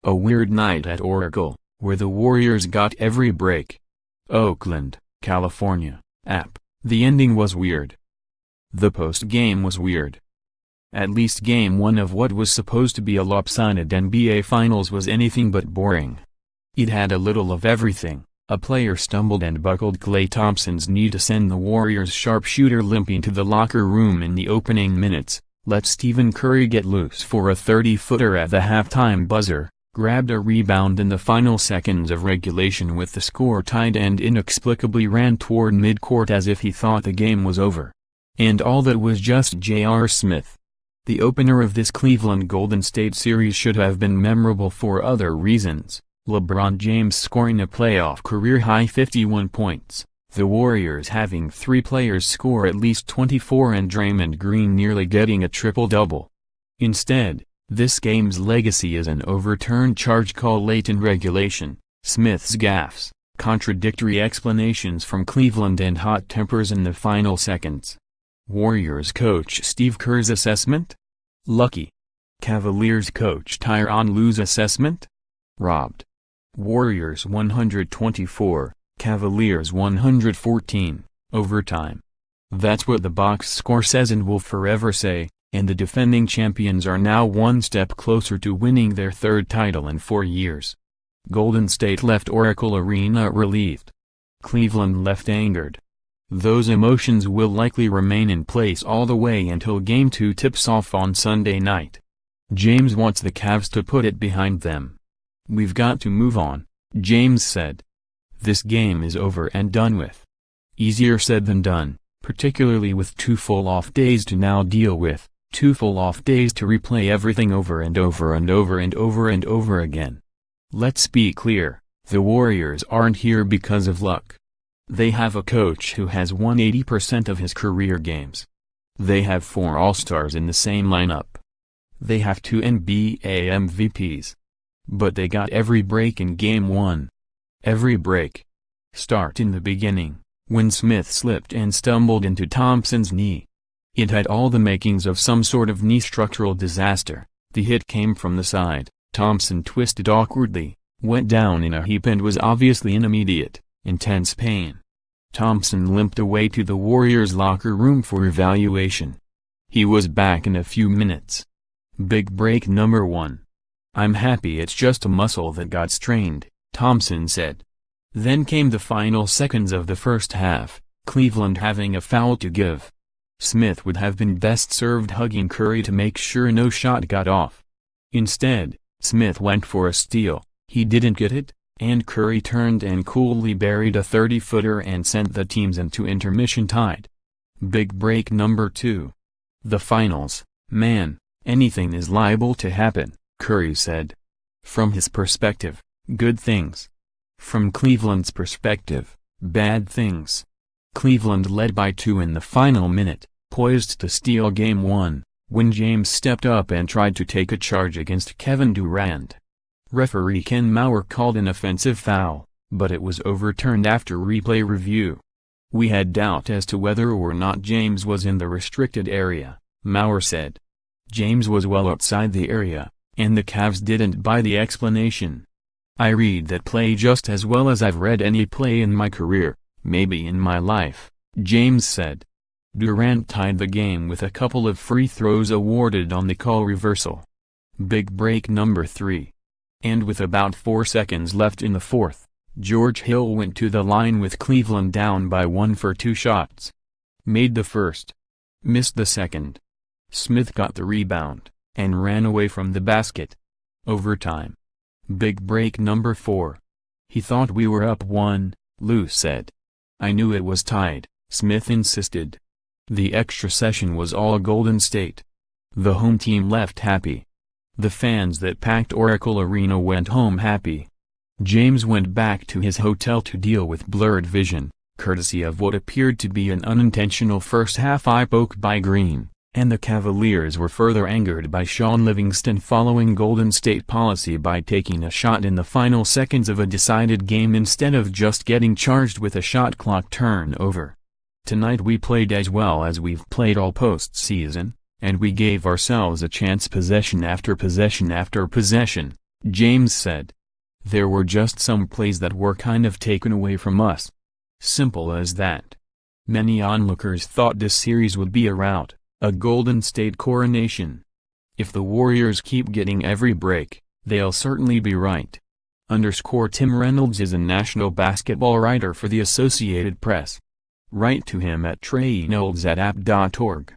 A weird night at Oracle, where the Warriors got every break. Oakland, California, app. The ending was weird. The post-game was weird. At least Game 1 of what was supposed to be a lopsided NBA Finals was anything but boring. It had a little of everything. A player stumbled and buckled Klay Thompson's knee to send the Warriors' sharpshooter limping to the locker room in the opening minutes, let Stephen Curry get loose for a 30-footer at the halftime buzzer, grabbed a rebound in the final seconds of regulation with the score tied and inexplicably ran toward midcourt as if he thought the game was over. And all that was just J.R. Smith. The opener of this Cleveland-Golden State series should have been memorable for other reasons. LeBron James scoring a playoff career-high 51 points, the Warriors having 3 players score at least 24 and Draymond Green nearly getting a triple-double. Instead, this game's legacy is an overturned charge call late in regulation, Smith's gaffes, contradictory explanations from Cleveland and hot tempers in the final seconds. Warriors coach Steve Kerr's assessment? Lucky. Cavaliers coach Tyronn Lue's assessment? Robbed. Warriors 124, Cavaliers 114, overtime. That's what the box score says and will forever say, and the defending champions are now one step closer to winning their 3rd title in 4 years. Golden State left Oracle Arena relieved. Cleveland left angered. Those emotions will likely remain in place all the way until Game 2 tips off on Sunday night. James wants the Cavs to put it behind them. "We've got to move on," James said. "This game is over and done with." Easier said than done, particularly with 2 full off days to now deal with, 2 full off days to replay everything over and over and over and over and over again. Let's be clear, the Warriors aren't here because of luck. They have a coach who has won 80% of his career games. They have 4 All-Stars in the same lineup. They have 2 NBA MVPs. But they got every break in Game 1. Every break. Start in the beginning, when Smith slipped and stumbled into Thompson's knee. It had all the makings of some sort of knee structural disaster. The hit came from the side, Thompson twisted awkwardly, went down in a heap and was obviously in immediate, intense pain. Thompson limped away to the Warriors' locker room for evaluation. He was back in a few minutes. Big break number 1. "I'm happy it's just a muscle that got strained," Thompson said. Then came the final seconds of the first half, Cleveland having a foul to give. Smith would have been best served hugging Curry to make sure no shot got off. Instead, Smith went for a steal, he didn't get it, and Curry turned and coolly buried a 30-footer and sent the teams into intermission tied. Big break number 2. "The finals, man, anything is liable to happen," Curry said. From his perspective, good things. From Cleveland's perspective, bad things. Cleveland led by 2 in the final minute, poised to steal Game 1, when James stepped up and tried to take a charge against Kevin Durant. Referee Ken Mauer called an offensive foul, but it was overturned after replay review. "We had doubt as to whether or not James was in the restricted area," Mauer said. James was well outside the area, and the Cavs didn't buy the explanation. "I read that play just as well as I've read any play in my career, maybe in my life," James said. Durant tied the game with a couple of free throws awarded on the call reversal. Big break number 3. And with about 4 seconds left in the 4th, George Hill went to the line with Cleveland down by 1 for 2 shots. Made the first. Missed the second. Smith got the rebound, and ran away from the basket. Overtime. Big break number 4. "He thought we were up 1, Lue said. "I knew it was tied," Smith insisted. The extra session was all Golden State. The home team left happy. The fans that packed Oracle Arena went home happy. James went back to his hotel to deal with blurred vision, courtesy of what appeared to be an unintentional first-half eye poke by Green, and the Cavaliers were further angered by Sean Livingston following Golden State policy by taking a shot in the final seconds of a decided game instead of just getting charged with a shot clock turnover. "Tonight we played as well as we've played all postseason, and we gave ourselves a chance possession after possession after possession," James said. There were just some plays that were kind of taken away from us. Simple as that. Many onlookers thought this series would be a rout, a Golden State coronation. If the Warriors keep getting every break, they'll certainly be right. Tim Reynolds is a national basketball writer for the Associated Press. Write to him at treyreynolds@app.org.